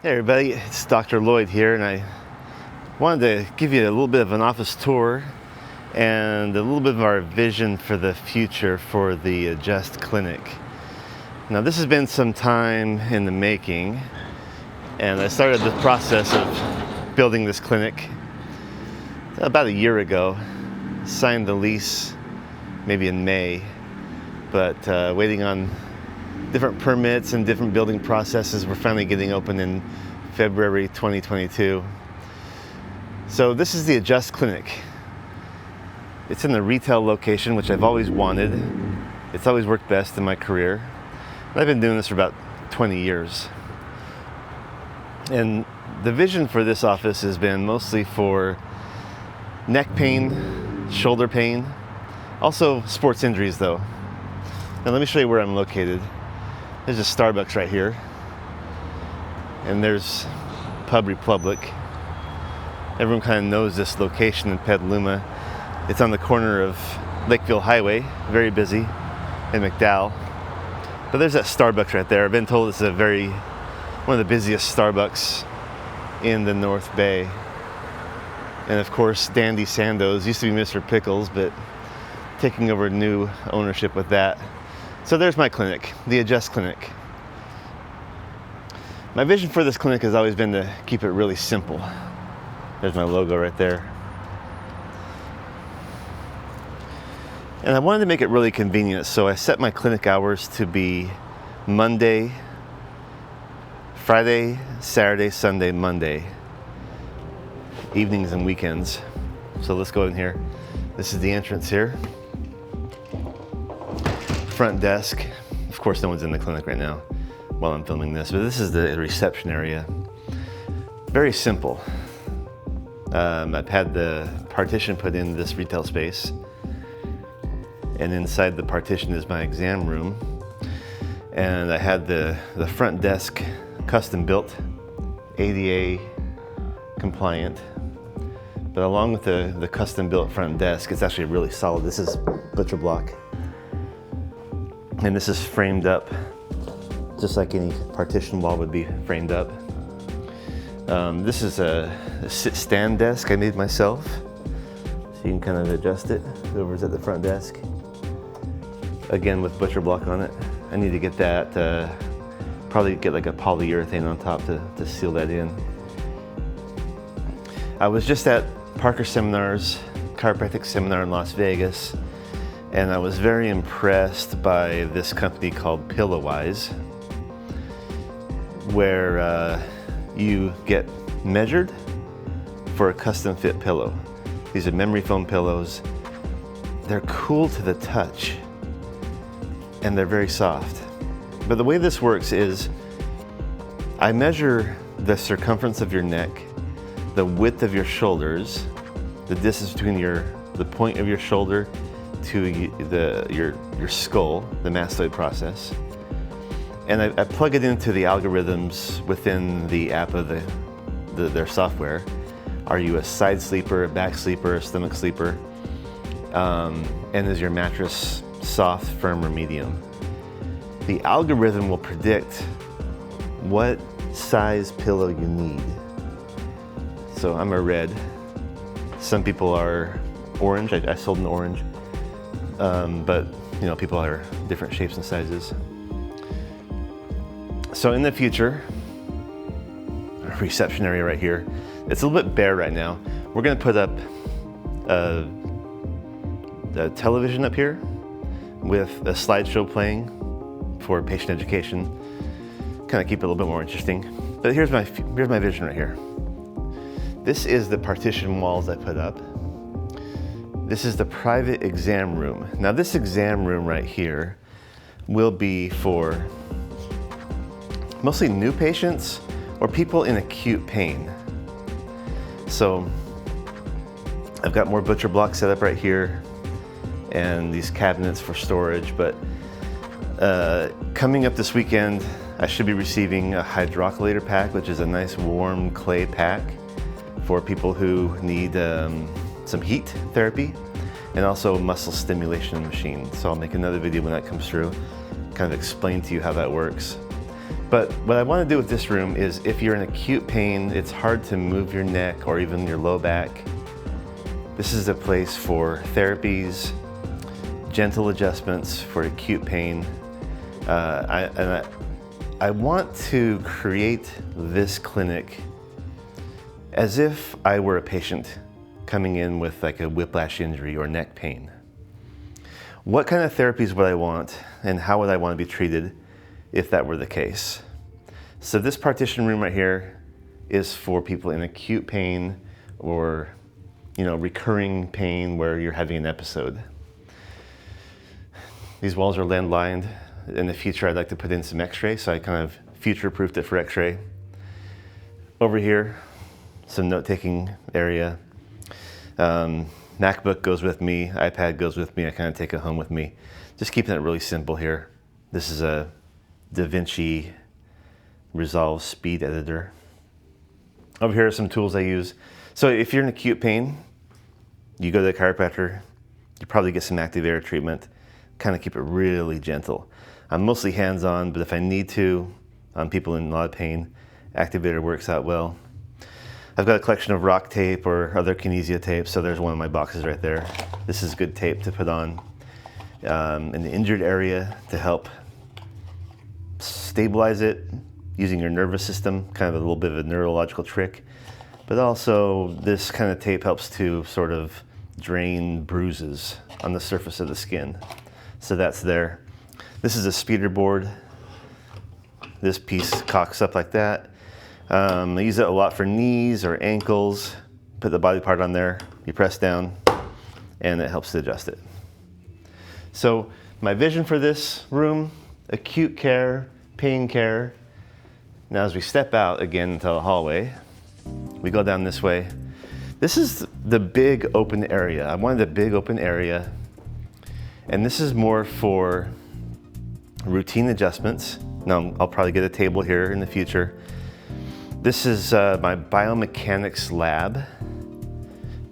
Hey everybody, it's Dr. Lloyd here, and I wanted to give you a little bit of an office tour and a little bit of our vision for the future for the Adjust.clinic. Now this has been some time in the making, and I started the process of building this clinic about a year ago. Signed the lease maybe in May, but waiting on different permits and different building processes. We're finally getting open in February 2022. So this is the Adjust.clinic. It's in the retail location, which I've always wanted. It's always worked best in my career. I've been doing this for about 20 years. And the vision for this office has been mostly for neck pain, shoulder pain, also sports injuries though. Now let me show you where I'm located. There's a Starbucks right here, and there's Pub Republic. Everyone kind of knows this location in Petaluma. It's on the corner of Lakeville Highway, very busy, and McDowell. But there's that Starbucks right there. I've been told it's one of the busiest Starbucks in the North Bay. And of course, Dandy Sandoz used to be Mr. Pickles, but taking over new ownership with that. So there's my clinic, the Adjust.clinic. My vision for this clinic has always been to keep it really simple. There's my logo right there. And I wanted to make it really convenient, so I set my clinic hours to be Monday, Friday, Saturday, Sunday, Monday, evenings and weekends. So let's go in here. This is the entrance here. Front desk. Of course, no one's in the clinic right now while I'm filming this, but this is the reception area. Very simple. I've had the partition put in this retail space, and inside the partition is my exam room. And I had the front desk custom built, ADA compliant. But along with the custom built front desk, it's actually really solid. This is butcher block. And this is framed up just like any partition wall would be framed up. This is a sit-stand desk I made myself. So you can kind of adjust it. Whoever's at the front desk. Again, with butcher block on it. I need to get that, probably get like a polyurethane on top to seal that in. I was just at Parker Seminar's chiropractic seminar in Las Vegas, and I was very impressed by this company called Pillowise, where you get measured for a custom fit pillow. These are memory foam pillows. They're cool to the touch, and they're very soft. But the way this works is I measure the circumference of your neck, the width of your shoulders, the distance between the point of your shoulder to your skull, the mastoid process. And I plug it into the algorithms within the app of their software. Are you a side sleeper, a back sleeper, a stomach sleeper? And is your mattress soft, firm, or medium? The algorithm will predict what size pillow you need. So I'm a red. Some people are orange. I sold an orange. But you know, people are different shapes and sizes. So in the future, our reception area right here, it's a little bit bare right now. We're gonna put up a television up here with a slideshow playing for patient education, kind of keep it a little bit more interesting. But here's my vision right here. This is the partition walls I put up. This is the private exam room. Now this exam room right here will be for mostly new patients or people in acute pain. So I've got more butcher blocks set up right here and these cabinets for storage, but coming up this weekend, I should be receiving a hydrocollator pack, which is a nice warm clay pack for people who need some heat therapy, and also a muscle stimulation machine. So I'll make another video when that comes through, kind of explain to you how that works. But what I want to do with this room is if you're in acute pain, it's hard to move your neck or even your low back. This is a place for therapies, gentle adjustments for acute pain. I want to create this clinic as if I were a patient coming in with like a whiplash injury or neck pain. What kind of therapies would I want and how would I want to be treated if that were the case? So this partition room right here is for people in acute pain or, recurring pain where you're having an episode. These walls are lead lined. In the future, I'd like to put in some x-ray, so I kind of future-proofed it for x-ray. Over here, some note-taking area. MacBook goes with me, iPad goes with me. I kind of take it home with me. Just keeping it really simple here. This is a DaVinci Resolve speed editor. Over here are some tools I use. So if you're in acute pain, you go to the chiropractor, you probably get some active air treatment, kind of keep it really gentle. I'm mostly hands-on, but if I need to, on people in a lot of pain, activator works out well. I've got a collection of rock tape or other kinesia tape, so there's one of my boxes right there. This is good tape to put on in the injured area to help stabilize it using your nervous system, kind of a little bit of a neurological trick. But also this kind of tape helps to sort of drain bruises on the surface of the skin. So that's there. This is a speeder board. This piece cocks up like that. I use it a lot for knees or ankles. Put the body part on there, you press down, and it helps to adjust it. So my vision for this room, acute care, pain care. Now as we step out again into the hallway, we go down this way. This is the big open area. I wanted a big open area. And this is more for routine adjustments. Now, I'll probably get a table here in the future. This is my Biomechanics lab.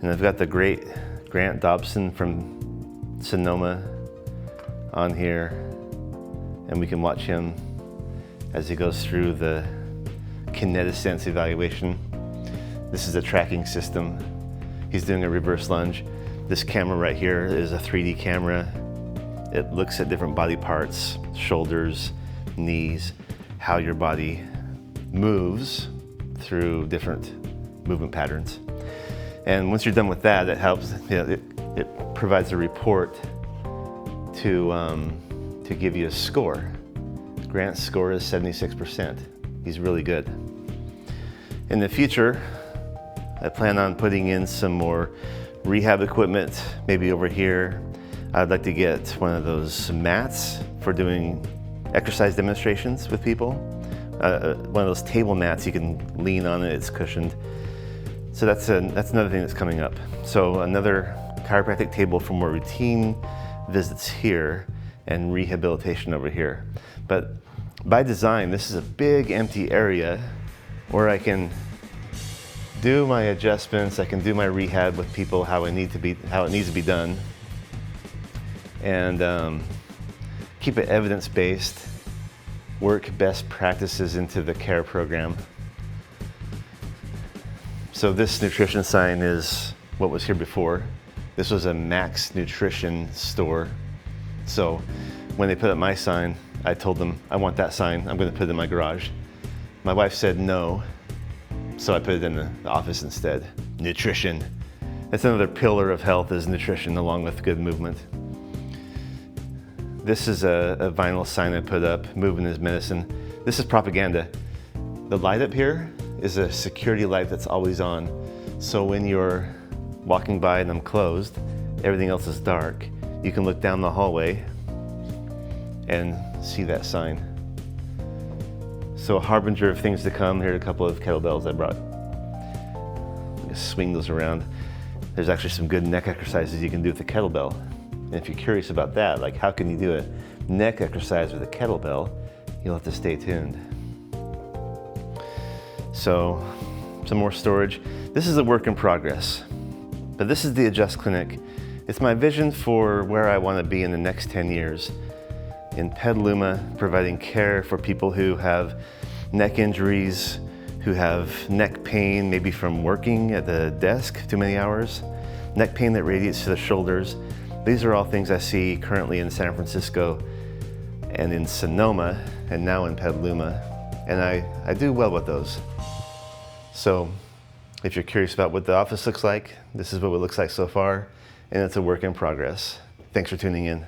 And I've got the great Grant Dobson from Sonoma on here. And we can watch him as he goes through the kinetisense evaluation. This is a tracking system. He's doing a reverse lunge. This camera right here is a 3D camera. It looks at different body parts, shoulders, knees, how your body moves through different movement patterns. And once you're done with that, it helps, it provides a report to give you a score. Grant's score is 76%. He's really good. In the future, I plan on putting in some more rehab equipment, maybe over here. I'd like to get one of those mats for doing exercise demonstrations with people. One of those table mats, you can lean on it, it's cushioned. So that's another thing that's coming up. So another chiropractic table for more routine visits here and rehabilitation over here. But by design, this is a big empty area where I can do my adjustments, I can do my rehab with people how it needs to be done, and keep it evidence-based, work best practices into the care program. So this nutrition sign is what was here before. This was a Max Nutrition store. So when they put up my sign, I told them, I want that sign, I'm gonna put it in my garage. My wife said no, so I put it in the office instead. Nutrition. That's another pillar of health, is nutrition, along with good movement. This is a vinyl sign I put up, movement is medicine. This is propaganda. The light up here is a security light that's always on. So when you're walking by and I'm closed, everything else is dark, you can look down the hallway and see that sign. So a harbinger of things to come. Here are a couple of kettlebells I brought. I'm gonna swing those around. There's actually some good neck exercises you can do with the kettlebell. And if you're curious about that, like how can you do a neck exercise with a kettlebell, you'll have to stay tuned. So, some more storage. This is a work in progress, but this is the Adjust Clinic. It's my vision for where I want to be in the next 10 years. in Petaluma, providing care for people who have neck injuries, who have neck pain, maybe from working at the desk too many hours, neck pain that radiates to the shoulders. These are all things I see currently in San Francisco and in Sonoma and now in Petaluma, and I do well with those. So if you're curious about what the office looks like, this is what it looks like so far, and it's a work in progress. Thanks for tuning in.